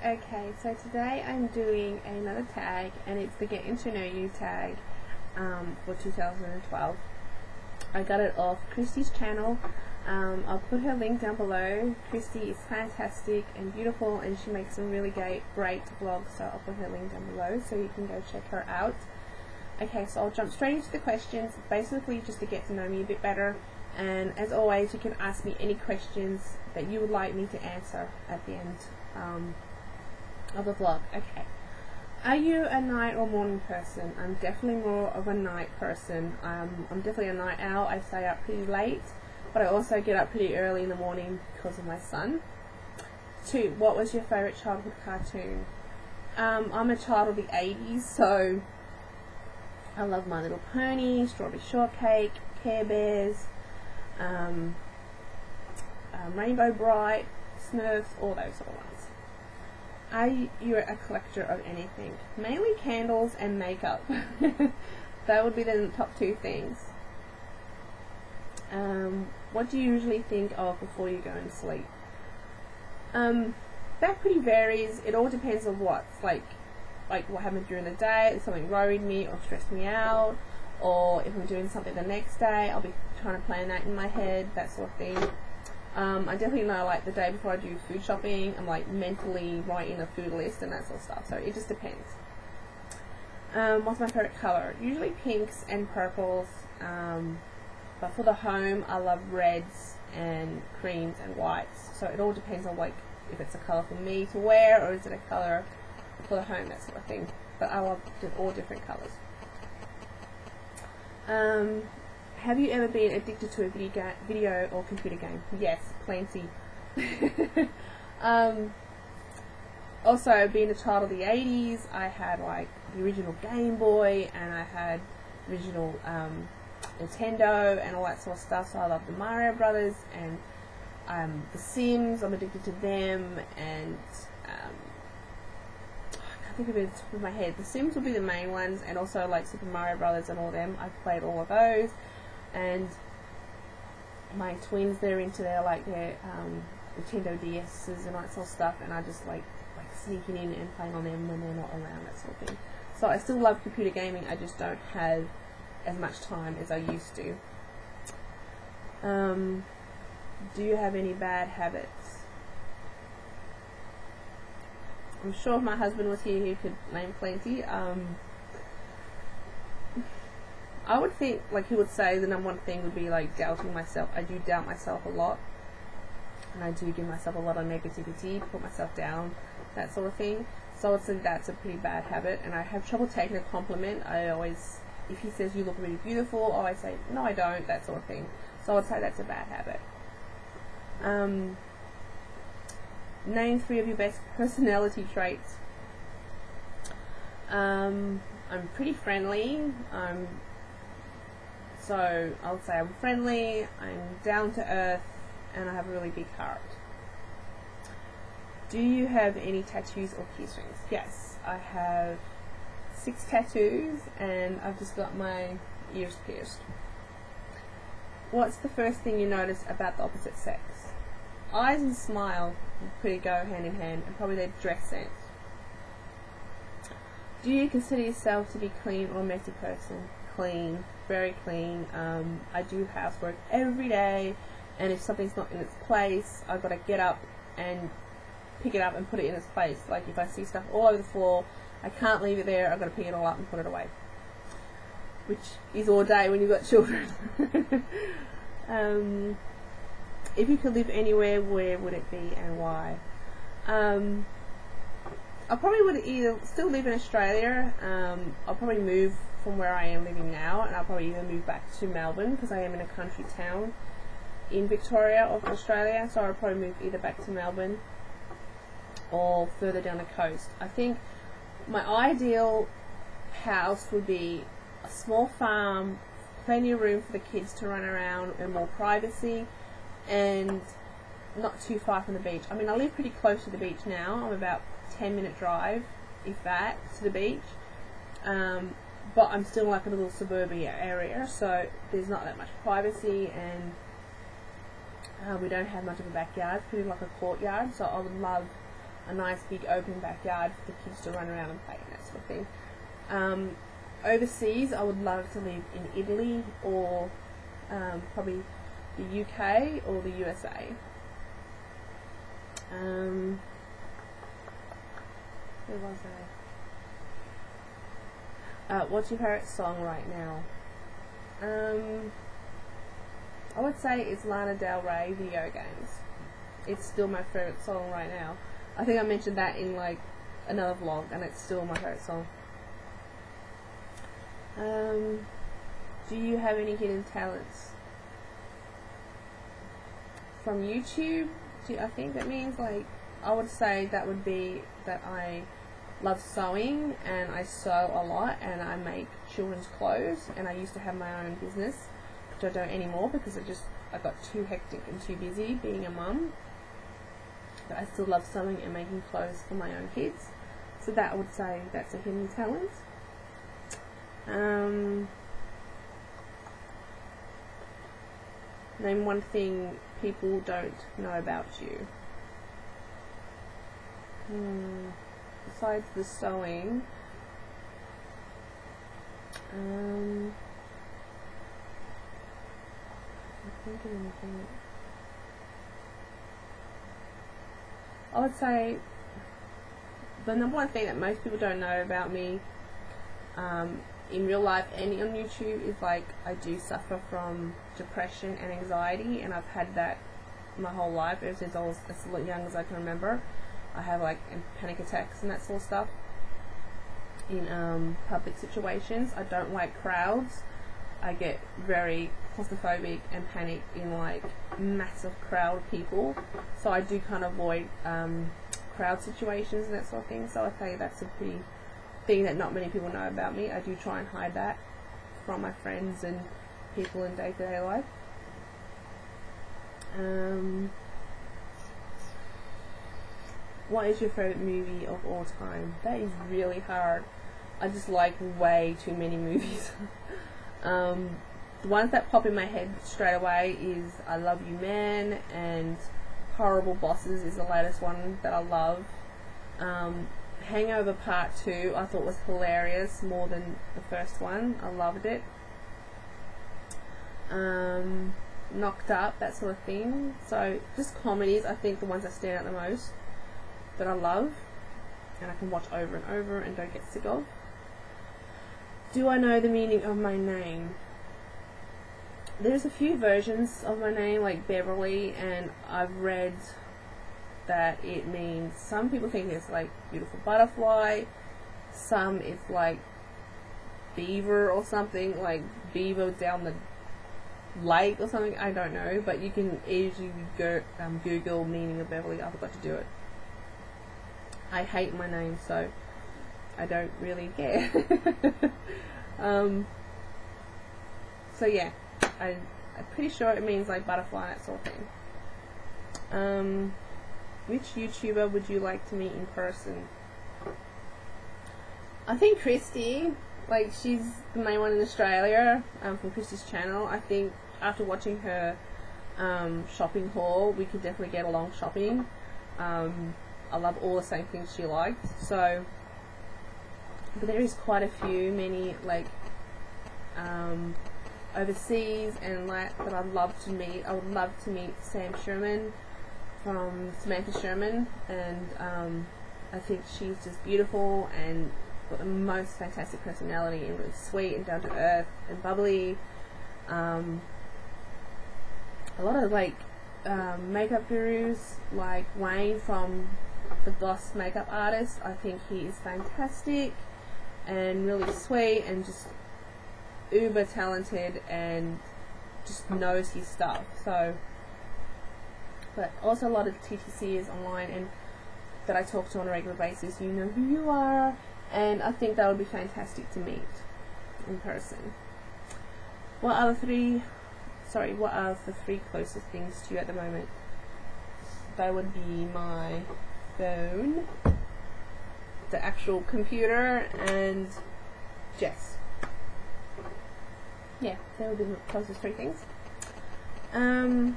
Okay, so today I'm doing another tag, and it's the Getting to Know You tag for 2012. I got it off Christie's channel. I'll put her link down below. Christie is fantastic and beautiful, and she makes some really great vlogs, so I'll put her link down below so you can go check her out. Okay, so I'll jump straight into the questions, basically just to get to know me a bit better, and as always you can ask me any questions that you would like me to answer at the end of the vlog. Okay, are you a night or morning person? I'm definitely more of a night person. I'm definitely a night owl. I stay up pretty late, but I also get up pretty early in the morning because of my son. 2. What was your favourite childhood cartoon? I'm a child of the 80s, so I love My Little Pony, Strawberry Shortcake, Care Bears, Rainbow Bright, Smurfs, all those sort of ones. Are you a collector of anything? Mainly candles and makeup. That would be the top 2 things. What do you usually think of before you go and sleep? That pretty varies. It all depends on what's like what happened during the day. If something worried me or stressed me out, or if I'm doing something the next day, I'll be trying to plan that in my head, that sort of thing. I definitely know, like, the day before I do food shopping, I'm like mentally writing a food list and that sort of stuff, so it just depends. What's my favourite colour? Usually pinks and purples, but for the home I love reds and creams and whites, so it all depends on, like, if it's a colour for me to wear or is it a colour for the home, that sort of thing. But I love all different colours. Have you ever been addicted to a video or computer game? Yes, plenty. Also, being a child of the 80s, I had like the original Game Boy, and I had original Nintendo and all that sort of stuff, so I love the Mario Brothers and the Sims. I'm addicted to them, and I think of it top of my head. The Sims will be the main ones, and also like Super Mario Brothers and all them. I've played all of those, and my twins, they're into their Nintendo DS's and all that sort of stuff, and I just like sneaking in and playing on them when they're not around, that sort of thing. So I still love computer gaming. I just don't have as much time as I used to. Do you have any bad habits? I'm sure if my husband was here, he could name plenty. I would think, like, he would say the number one thing would be, like, doubting myself. I do doubt myself a lot, and I do give myself a lot of negativity, put myself down, that sort of thing. So I would say that's a pretty bad habit, and I have trouble taking a compliment. I always, if he says you look really beautiful, I always say, no I don't, that sort of thing. So I would say that's a bad habit. Name 3 of your best personality traits. I'm pretty friendly. So I'll say I'm friendly, I'm down to earth, and I have a really big heart. Do you have any tattoos or piercings? Yes, I have 6 tattoos, and I've just got my ears pierced. What's the first thing you notice about the opposite sex? Eyes and smile pretty go hand in hand, and probably their dress sense. Do you consider yourself to be clean or messy person? Clean, very clean. I do housework every day, and if something's not in its place, I've got to get up and pick it up and put it in its place. Like if I see stuff all over the floor, I can't leave it there. I've got to pick it all up and put it away, which is all day when you've got children. If you could live anywhere, where would it be and why? I probably would either still live in Australia. I'll probably move from where I am living now, and I'll probably either move back to Melbourne, because I am in a country town in Victoria of Australia, so I'll probably move either back to Melbourne or further down the coast. I think my ideal house would be a small farm, plenty of room for the kids to run around, and more privacy, and not too far from the beach. I mean, I live pretty close to the beach now. I'm about 10-minute drive, if that, to the beach. But I'm still like in a little suburbia area, so there's not that much privacy, and we don't have much of a backyard. It's pretty like a courtyard, so I would love a nice big open backyard for the kids to run around and play and that sort of thing. Overseas, I would love to live in Italy or probably the UK or the USA. Where was I? What's your favourite song right now? I would say it's Lana Del Rey, Video Games. It's still my favourite song right now. I think I mentioned that in like another vlog, and it's still my favourite song. Do you have any hidden talents? From YouTube? I think that means like, I would say that would be that I love sewing, and I sew a lot, and I make children's clothes, and I used to have my own business, which I don't anymore because I got too hectic and too busy being a mum. But I still love sewing and making clothes for my own kids, so that I would say that's a hidden talent. Name one thing people don't know about you. Besides the sewing, I think of anything. I would say the number one thing that most people don't know about me, in real life and on YouTube, is like I do suffer from depression and anxiety, and I've had that my whole life ever since I was as young as I can remember. I have like panic attacks and that sort of stuff in public situations. I don't like crowds. I get very claustrophobic and panic in like massive crowd of people, so I do kind of avoid crowd situations and that sort of thing. So I think that's a pretty thing that not many people know about me. I do try and hide that from my friends and people in day-to-day life. What is your favourite movie of all time? That is really hard. I just like way too many movies. The ones that pop in my head straight away is I Love You Man, and Horrible Bosses is the latest one that I love. Hangover Part 2 I thought was hilarious more than the first one. I loved it. Knocked Up, that sort of thing. So just comedies, I think the ones that stand out the most, that I love and I can watch over and over and don't get sick of. Do I know the meaning of my name? There's a few versions of my name, like Beverly, and I've read that it means, some people think it's like beautiful butterfly, some it's like beaver or something, like beaver down the lake or something, I don't know, but you can easily go Google meaning of Beverly. I forgot to do it. I hate my name, so I don't really care. So yeah, I'm pretty sure it means like butterfly, that sort of thing. Which YouTuber would you like to meet in person? I think Christie, like she's the main one in Australia, from Christie's channel. I think after watching her shopping haul, we could definitely get along shopping. I love all the same things she likes, so, but there is quite a few, many like overseas and like that I'd love to meet. I would love to meet Sam Sherman from Samantha Sherman, and I think she's just beautiful and got the most fantastic personality and really sweet and down to earth and bubbly. A lot of like makeup gurus like Wayne from the Gloss Makeup Artist, I think he is fantastic and really sweet and just uber talented and just knows his stuff. So, but also a lot of TTCers online and that I talk to on a regular basis, you know who you are, and I think that would be fantastic to meet in person. What are the three closest things to you at the moment? That would be my phone, the actual computer, and Jess. Yeah, that would be the closest three things. And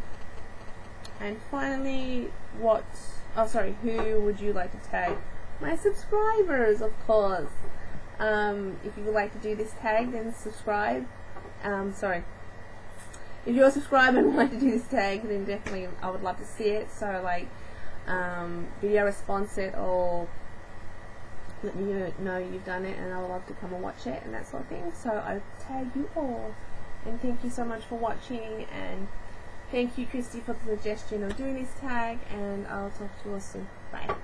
finally, what oh sorry, who would you like to tag? My subscribers, of course. If you would like to do this tag, then subscribe. Sorry. If you're subscribed and would like to do this tag, then definitely I would love to see it. So like, video response it, or let me know you've done it, and I would love to come and watch it and that sort of thing. So I tag you all, and thank you so much for watching, and thank you Christy for the suggestion of doing this tag, and I'll talk to you all soon. Bye.